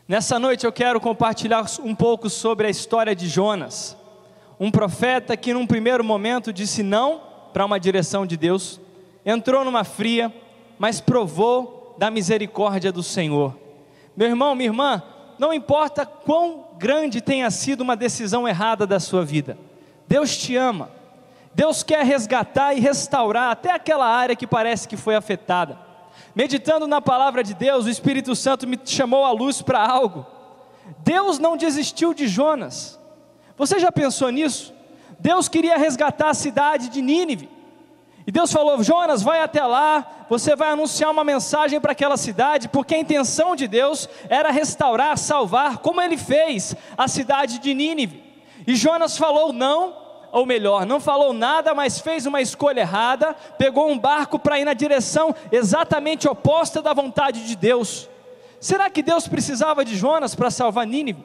Nessa noite eu quero compartilhar um pouco sobre a história de Jonas, um profeta que num primeiro momento disse não para uma direção de Deus, entrou numa fria, mas provou da misericórdia do Senhor. Meu irmão, minha irmã, não importa quão grande tenha sido uma decisão errada da sua vida, Deus te ama, Deus quer resgatar e restaurar até aquela área que parece que foi afetada. Meditando na palavra de Deus, o Espírito Santo me chamou à luz para algo. Deus não desistiu de Jonas. Você já pensou nisso? Deus queria resgatar a cidade de Nínive, e Deus falou: Jonas, vai até lá, você vai anunciar uma mensagem para aquela cidade, porque a intenção de Deus era restaurar, salvar, como Ele fez a cidade de Nínive. E Jonas falou não, ou melhor, não falou nada, mas fez uma escolha errada, pegou um barco para ir na direção exatamente oposta da vontade de Deus. Será que Deus precisava de Jonas para salvar Nínive?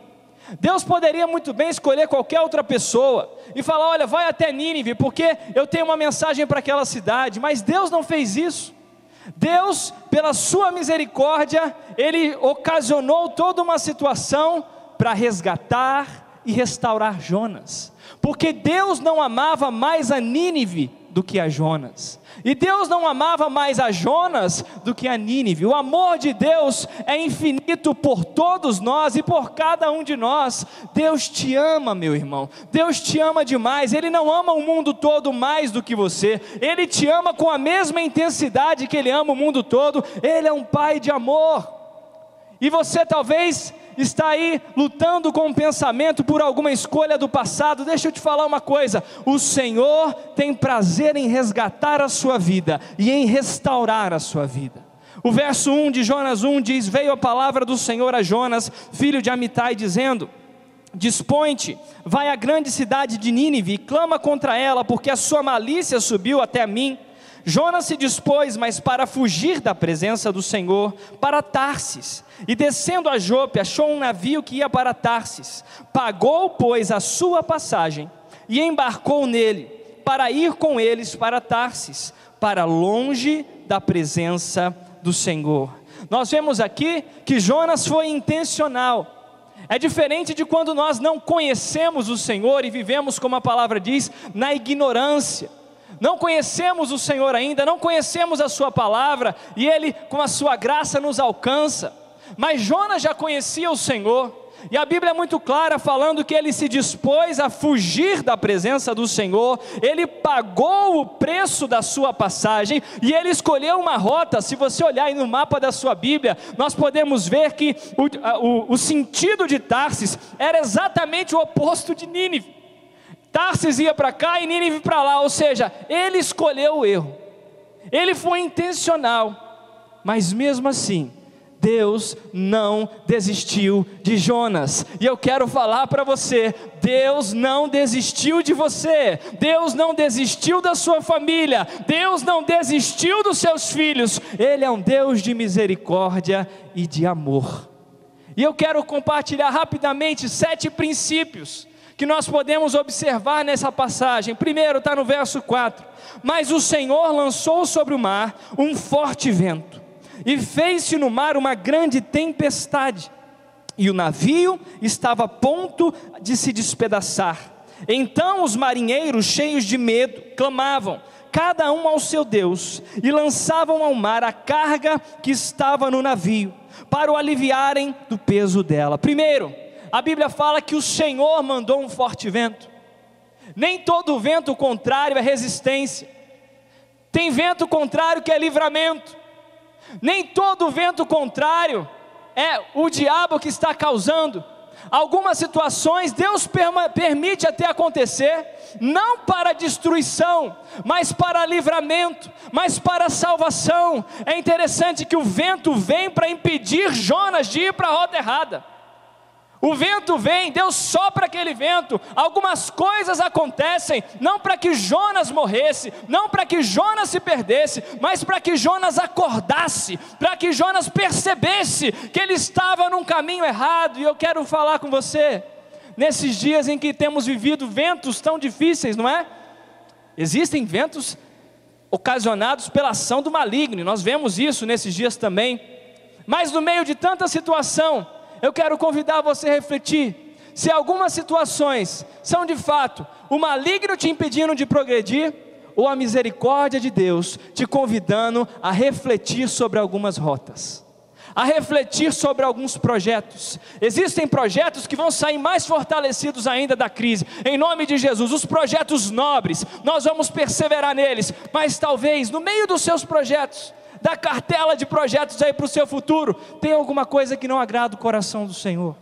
Deus poderia muito bem escolher qualquer outra pessoa e falar: olha, vai até Nínive, porque eu tenho uma mensagem para aquela cidade. Mas Deus não fez isso. Deus, pela sua misericórdia, Ele ocasionou toda uma situação para resgatar e restaurar Jonas, porque Deus não amava mais a Nínive do que a Jonas, e Deus não amava mais a Jonas do que a Nínive. O amor de Deus é infinito por todos nós e por cada um de nós. Deus te ama, meu irmão, Deus te ama demais. Ele não ama o mundo todo mais do que você, Ele te ama com a mesma intensidade que Ele ama o mundo todo. Ele é um Pai de amor, e você talvez está aí lutando com um pensamento por alguma escolha do passado. Deixa eu te falar uma coisa: o Senhor tem prazer em resgatar a sua vida e em restaurar a sua vida. O verso 1 de Jonas 1 diz: veio a palavra do Senhor a Jonas, filho de Amitai, dizendo: dispõe-te, vai à grande cidade de Nínive e clama contra ela, porque a sua malícia subiu até mim. Jonas se dispôs, mas para fugir da presença do Senhor, para Tarsis, e descendo a Jope, achou um navio que ia para Tarsis. Pagou, pois, a sua passagem, e embarcou nele, para ir com eles para Tarsis, para longe da presença do Senhor. Nós vemos aqui que Jonas foi intencional. É diferente de quando nós não conhecemos o Senhor e vivemos, como a palavra diz, na ignorância. Não conhecemos o Senhor ainda, não conhecemos a sua palavra, e Ele com a sua graça nos alcança. Mas Jonas já conhecia o Senhor, e a Bíblia é muito clara falando que ele se dispôs a fugir da presença do Senhor. Ele pagou o preço da sua passagem, e ele escolheu uma rota. Se você olhar aí no mapa da sua Bíblia, nós podemos ver que o sentido de Tarsis era exatamente o oposto de Nínive. Tarsis ia para cá e Nínive para lá, ou seja, ele escolheu o erro, ele foi intencional, mas mesmo assim, Deus não desistiu de Jonas. E eu quero falar para você: Deus não desistiu de você, Deus não desistiu da sua família, Deus não desistiu dos seus filhos. Ele é um Deus de misericórdia e de amor. E eu quero compartilhar rapidamente 7 princípios que nós podemos observar nessa passagem. Primeiro está no verso 4: mas o Senhor lançou sobre o mar um forte vento, e fez-se no mar uma grande tempestade, e o navio estava a ponto de se despedaçar. Então os marinheiros, cheios de medo, clamavam, cada um ao seu Deus, e lançavam ao mar a carga que estava no navio, para o aliviarem do peso dela. Primeiro, a Bíblia fala que o Senhor mandou um forte vento. Nem todo vento contrário é resistência. Tem vento contrário que é livramento. Nem todo vento contrário é o diabo que está causando. Algumas situações Deus permite até acontecer, não para destruição, mas para livramento, mas para salvação. É interessante que o vento vem para impedir Jonas de ir para a rota errada. O vento vem, Deus sopra aquele vento, algumas coisas acontecem, não para que Jonas morresse, não para que Jonas se perdesse, mas para que Jonas acordasse, para que Jonas percebesse que ele estava num caminho errado. E eu quero falar com você, nesses dias em que temos vivido ventos tão difíceis, não é? Existem ventos ocasionados pela ação do maligno, e nós vemos isso nesses dias também. Mas no meio de tanta situação, eu quero convidar você a refletir, se algumas situações são de fato o maligno te impedindo de progredir, ou a misericórdia de Deus te convidando a refletir sobre algumas rotas, a refletir sobre alguns projetos. Existem projetos que vão sair mais fortalecidos ainda da crise, em nome de Jesus. Os projetos nobres, nós vamos perseverar neles, mas talvez no meio dos seus projetos, da cartela de projetos aí para o seu futuro, tem alguma coisa que não agrada o coração do Senhor,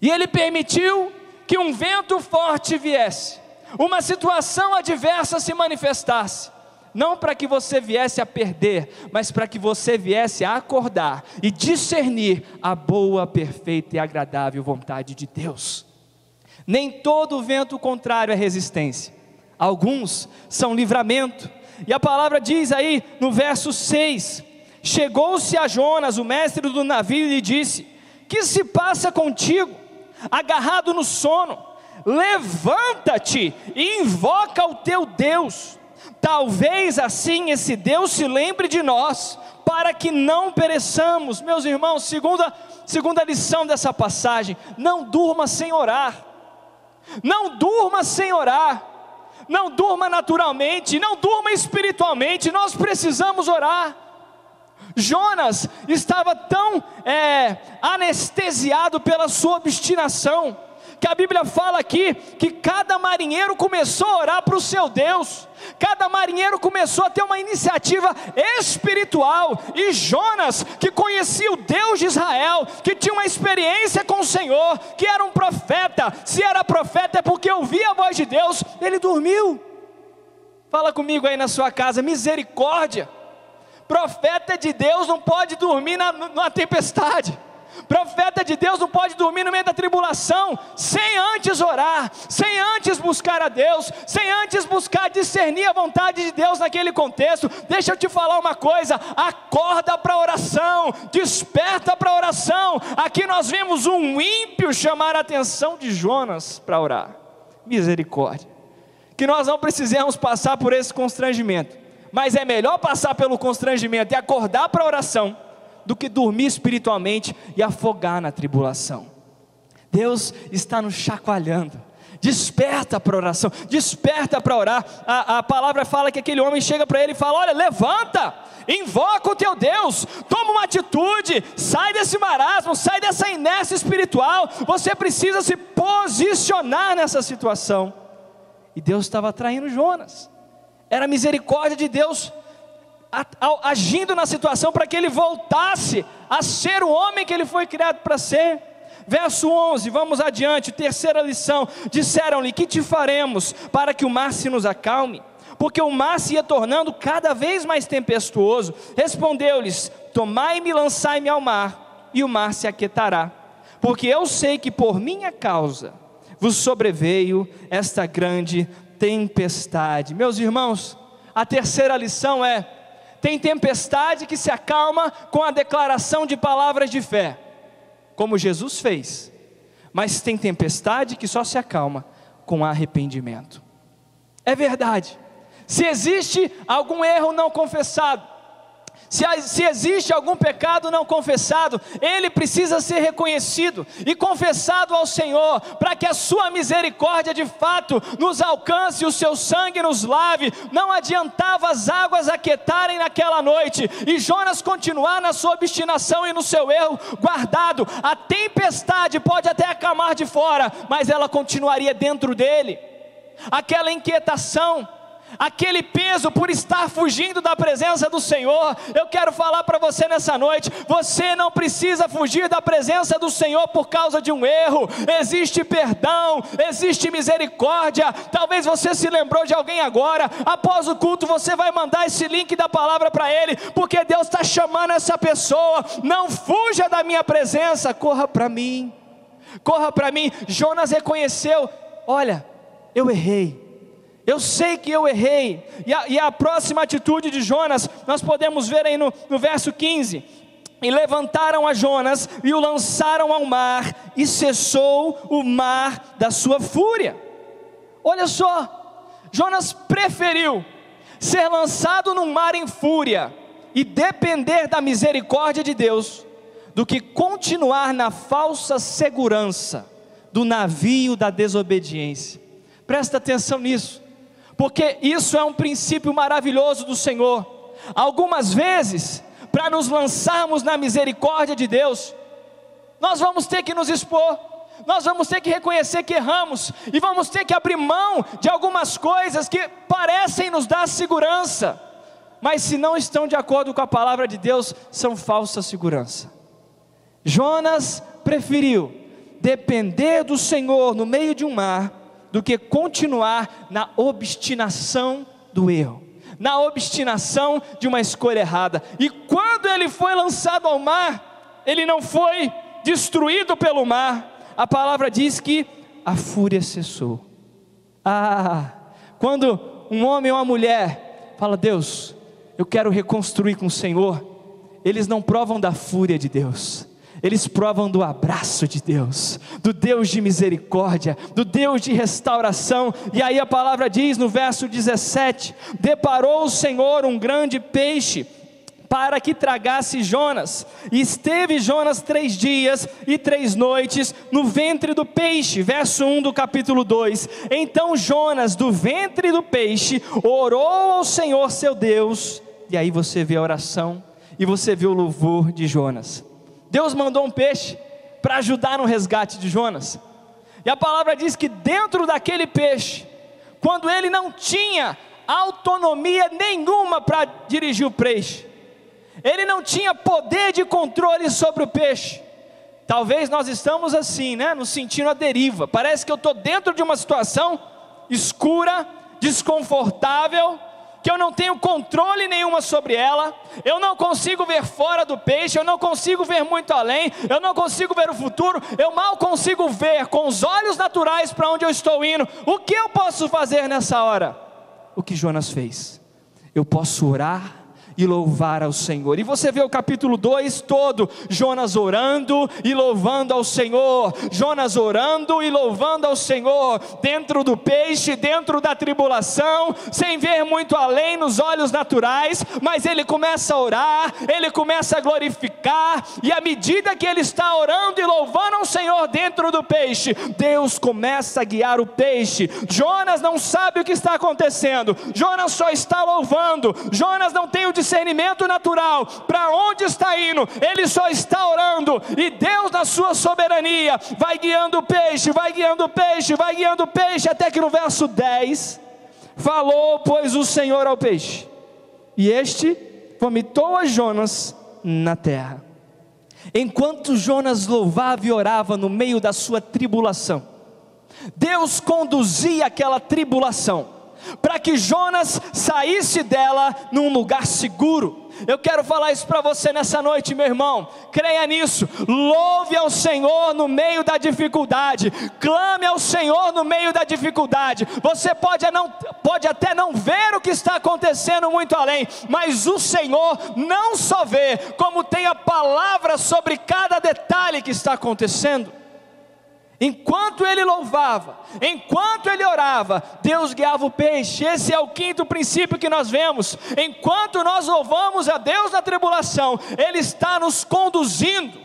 e Ele permitiu que um vento forte viesse, uma situação adversa se manifestasse, não para que você viesse a perder, mas para que você viesse a acordar e discernir a boa, perfeita e agradável vontade de Deus. Nem todo vento contrário é resistência, alguns são livramento. E a palavra diz aí no verso 6, chegou-se a Jonas, o mestre do navio, e lhe disse: que se passa contigo, agarrado no sono? Levanta-te e invoca o teu Deus, talvez assim esse Deus se lembre de nós, para que não pereçamos. Meus irmãos, segunda lição dessa passagem: não durma sem orar, não durma sem orar, não durma naturalmente, não durma espiritualmente, nós precisamos orar. Jonas estava tão anestesiado pela sua obstinação, que a Bíblia fala aqui, que cada marinheiro começou a orar para o seu Deus, cada marinheiro começou a ter uma iniciativa espiritual, e Jonas, que conhecia o Deus de Israel, que tinha uma experiência com o Senhor, que era um profeta, se era profeta é porque ouvia a voz de Deus, ele dormiu. Fala comigo aí na sua casa, misericórdia. Profeta de Deus não pode dormir numa tempestade, profeta de Deus não pode dormir no meio da tribulação, sem antes orar, sem antes buscar a Deus, sem antes buscar discernir a vontade de Deus naquele contexto. Deixa eu te falar uma coisa, acorda para a oração, desperta para a oração. Aqui nós vemos um ímpio chamar a atenção de Jonas para orar. Misericórdia, que nós não precisemos passar por esse constrangimento, mas é melhor passar pelo constrangimento e acordar para a oração, do que dormir espiritualmente e afogar na tribulação. Deus está nos chacoalhando. Desperta para a oração, desperta para orar. A palavra fala que aquele homem chega para ele e fala: olha, levanta, invoca o teu Deus, toma uma atitude, sai desse marasmo, sai dessa inércia espiritual. Você precisa se posicionar nessa situação. E Deus estava atraindo Jonas, era a misericórdia de Deus agindo na situação para que ele voltasse a ser o homem que ele foi criado para ser. Verso 11, vamos adiante, terceira lição. Disseram-lhe: que te faremos para que o mar se nos acalme? Porque o mar se ia tornando cada vez mais tempestuoso. Respondeu-lhes: tomai-me e lançai-me ao mar, e o mar se aquietará, porque eu sei que por minha causa vos sobreveio esta grande tempestade. Meus irmãos, a terceira lição é: tem tempestade que se acalma com a declaração de palavras de fé, como Jesus fez, mas tem tempestade que só se acalma com arrependimento. É verdade, se existe algum erro não confessado, se existe algum pecado não confessado, ele precisa ser reconhecido e confessado ao Senhor, para que a sua misericórdia de fato nos alcance, o seu sangue nos lave. Não adiantava as águas aquietarem naquela noite, e Jonas continuar na sua obstinação e no seu erro guardado. A tempestade pode até acalmar de fora, mas ela continuaria dentro dele. Aquela inquietação, aquele peso por estar fugindo da presença do Senhor. Eu quero falar para você nessa noite: você não precisa fugir da presença do Senhor por causa de um erro. Existe perdão, existe misericórdia. Talvez você se lembrou de alguém agora, após o culto você vai mandar esse link da palavra para ele, porque Deus está chamando essa pessoa. Não fuja da minha presença, corra para mim, corra para mim. Jonas reconheceu: olha, eu errei, eu sei que eu errei. E a próxima atitude de Jonas, nós podemos ver aí no verso 15: e levantaram a Jonas e o lançaram ao mar, e cessou o mar da sua fúria. Olha só, Jonas preferiu ser lançado no mar em fúria e depender da misericórdia de Deus, do que continuar na falsa segurança do navio da desobediência. Presta atenção nisso, porque isso é um princípio maravilhoso do Senhor. Algumas vezes, para nos lançarmos na misericórdia de Deus, nós vamos ter que nos expor, nós vamos ter que reconhecer que erramos, e vamos ter que abrir mão de algumas coisas que parecem nos dar segurança, mas se não estão de acordo com a palavra de Deus, são falsa segurança. Jonas preferiu depender do Senhor no meio de um mar, do que continuar na obstinação do erro, na obstinação de uma escolha errada. E quando ele foi lançado ao mar, ele não foi destruído pelo mar. A palavra diz que a fúria cessou. Quando um homem ou uma mulher fala: Deus, eu quero reconstruir com o Senhor, eles não provam da fúria de Deus, eles provam do abraço de Deus, do Deus de misericórdia, do Deus de restauração. E aí a palavra diz no verso 17: deparou o Senhor um grande peixe para que tragasse Jonas, e esteve Jonas 3 dias e 3 noites no ventre do peixe. Verso 1 do capítulo 2: então Jonas, do ventre do peixe, orou ao Senhor seu Deus. E aí você vê a oração, e você vê o louvor de Jonas. Deus mandou um peixe para ajudar no resgate de Jonas, e a palavra diz que dentro daquele peixe, quando ele não tinha autonomia nenhuma para dirigir o peixe, ele não tinha poder de controle sobre o peixe. Talvez nós estamos assim, né? Nos sentindo à deriva. Parece que eu estou dentro de uma situação escura, desconfortável, que eu não tenho controle nenhuma sobre ela, eu não consigo ver fora do peixe, eu não consigo ver muito além, eu não consigo ver o futuro, eu mal consigo ver com os olhos naturais para onde eu estou indo. O que eu posso fazer nessa hora? O que Jonas fez: eu posso orar e louvar ao Senhor. E você vê o capítulo 2 todo, Jonas orando e louvando ao Senhor, Jonas orando e louvando ao Senhor, dentro do peixe, dentro da tribulação, sem ver muito além nos olhos naturais, mas ele começa a orar, ele começa a glorificar, e à medida que ele está orando e louvando ao Senhor dentro do peixe, Deus começa a guiar o peixe. Jonas não sabe o que está acontecendo, Jonas só está louvando, Jonas não tem o discernimento natural para onde está indo, ele só está orando, e Deus, na sua soberania, vai guiando o peixe, vai guiando o peixe, vai guiando o peixe, até que no verso 10, falou pois o Senhor ao peixe, e este vomitou a Jonas na terra. Enquanto Jonas louvava e orava no meio da sua tribulação, Deus conduzia aquela tribulação para que Jonas saísse dela num lugar seguro. Eu quero falar isso para você nessa noite, meu irmão. Creia nisso. Louve ao Senhor no meio da dificuldade. Clame ao Senhor no meio da dificuldade. Você pode até não ver o que está acontecendo muito além, mas o Senhor não só vê, como tem a palavra sobre cada detalhe que está acontecendo. Enquanto ele louvava, enquanto ele orava, Deus guiava o peixe. Esse é o quinto princípio que nós vemos. Enquanto nós louvamos a Deus na tribulação, Ele está nos conduzindo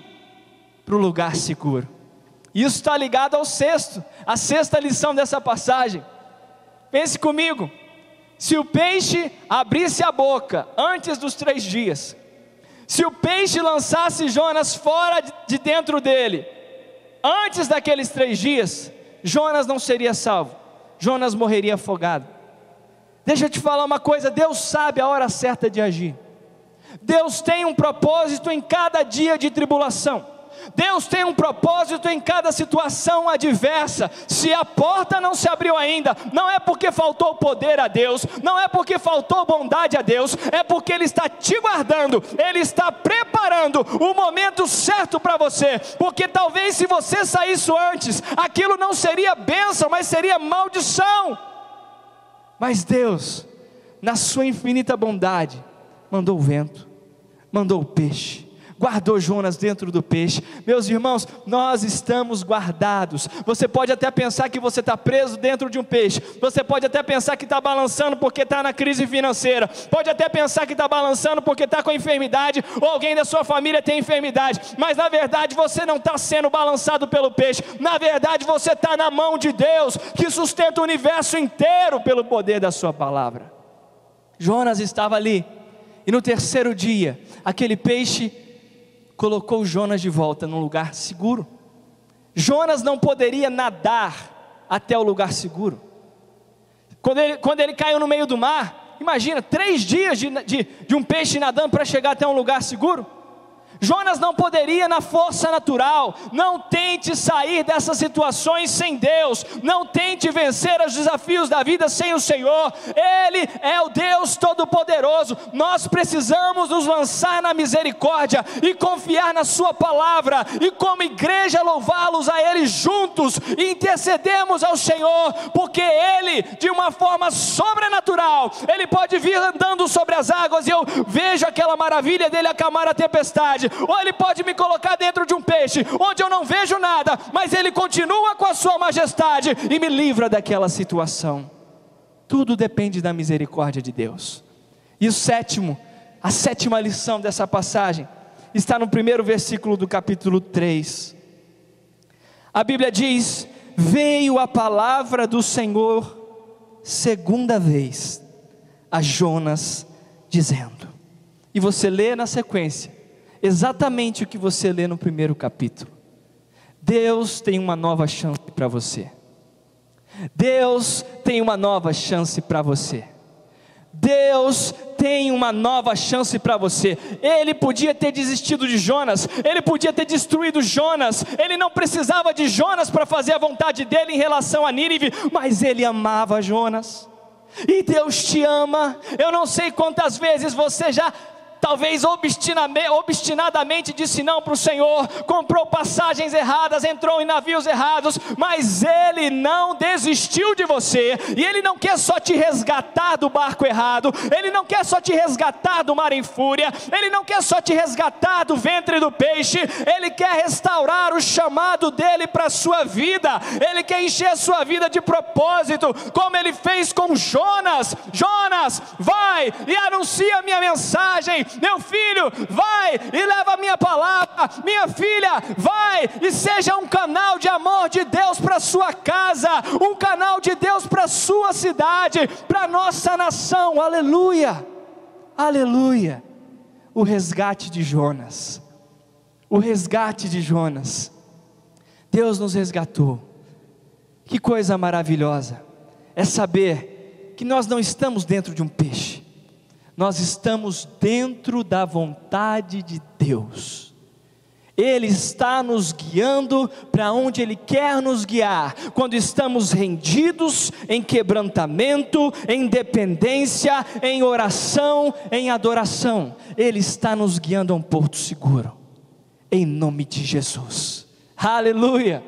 para o lugar seguro. Isso está ligado ao a sexta lição dessa passagem. Pense comigo: se o peixe abrisse a boca antes dos 3 dias, se o peixe lançasse Jonas fora de dentro dele, antes daqueles 3 dias, Jonas não seria salvo, Jonas morreria afogado. Deixa eu te falar uma coisa: Deus sabe a hora certa de agir. Deus tem um propósito em cada dia de tribulação. Deus tem um propósito em cada situação adversa. Se a porta não se abriu ainda, não é porque faltou poder a Deus, não é porque faltou bondade a Deus, é porque Ele está te guardando, Ele está preparando o momento certo para você, porque talvez se você saísse antes, aquilo não seria bênção, mas seria maldição. Mas Deus, na sua infinita bondade, mandou o vento, mandou o peixe, guardou Jonas dentro do peixe. Meus irmãos, nós estamos guardados. Você pode até pensar que você está preso dentro de um peixe, você pode até pensar que está balançando porque está na crise financeira, pode até pensar que está balançando porque está com enfermidade, ou alguém da sua família tem enfermidade, mas na verdade você não está sendo balançado pelo peixe, na verdade você está na mão de Deus, que sustenta o universo inteiro pelo poder da sua palavra. Jonas estava ali, e no terceiro dia, aquele peixe colocou Jonas de volta num lugar seguro. Jonas não poderia nadar até o lugar seguro. Quando ele caiu no meio do mar, imagina, 3 dias de um peixe nadando para chegar até um lugar seguro. Jonas não poderia na força natural. Não tente sair dessas situações sem Deus, não tente vencer os desafios da vida sem o Senhor. Ele é o Deus Todo-Poderoso. Nós precisamos nos lançar na misericórdia e confiar na sua palavra, e como igreja louvá-los a Ele juntos, e intercedemos ao Senhor, porque Ele, de uma forma sobrenatural, Ele pode vir andando sobre as águas, e eu vejo aquela maravilha dele acalmar a tempestade. Ou Ele pode me colocar dentro de um peixe, onde eu não vejo nada, mas Ele continua com a sua majestade, e me livra daquela situação. Tudo depende da misericórdia de Deus. E a sétima lição dessa passagem, está no primeiro versículo do capítulo 3. A Bíblia diz: veio a palavra do Senhor segunda vez a Jonas, dizendo. E você lê na sequência exatamente o que você lê no primeiro capítulo. Deus tem uma nova chance para você. Deus tem uma nova chance para você. Deus tem uma nova chance para você. Ele podia ter desistido de Jonas, ele podia ter destruído Jonas, ele não precisava de Jonas para fazer a vontade dele em relação a Nínive, mas ele amava Jonas. E Deus te ama. Eu não sei quantas vezes você já, talvez obstinadamente disse não para o Senhor, comprou passagens erradas, entrou em navios errados, mas Ele não desistiu de você, e Ele não quer só te resgatar do barco errado, Ele não quer só te resgatar do mar em fúria, Ele não quer só te resgatar do ventre do peixe, Ele quer restaurar o chamado dEle para a sua vida, Ele quer encher a sua vida de propósito, como Ele fez com Jonas. Jonas, vai e anuncia a minha mensagem. Meu filho, vai e leva a minha palavra. Minha filha, vai e seja um canal de amor de Deus para a sua casa, um canal de Deus para a sua cidade, para a nossa nação. Aleluia, aleluia. O resgate de Jonas, o resgate de Jonas. Deus nos resgatou. Que coisa maravilhosa é saber que nós não estamos dentro de um peixe, nós estamos dentro da vontade de Deus. Ele está nos guiando para onde Ele quer nos guiar, quando estamos rendidos em quebrantamento, em dependência, em oração, em adoração. Ele está nos guiando a um porto seguro, em nome de Jesus. Aleluia.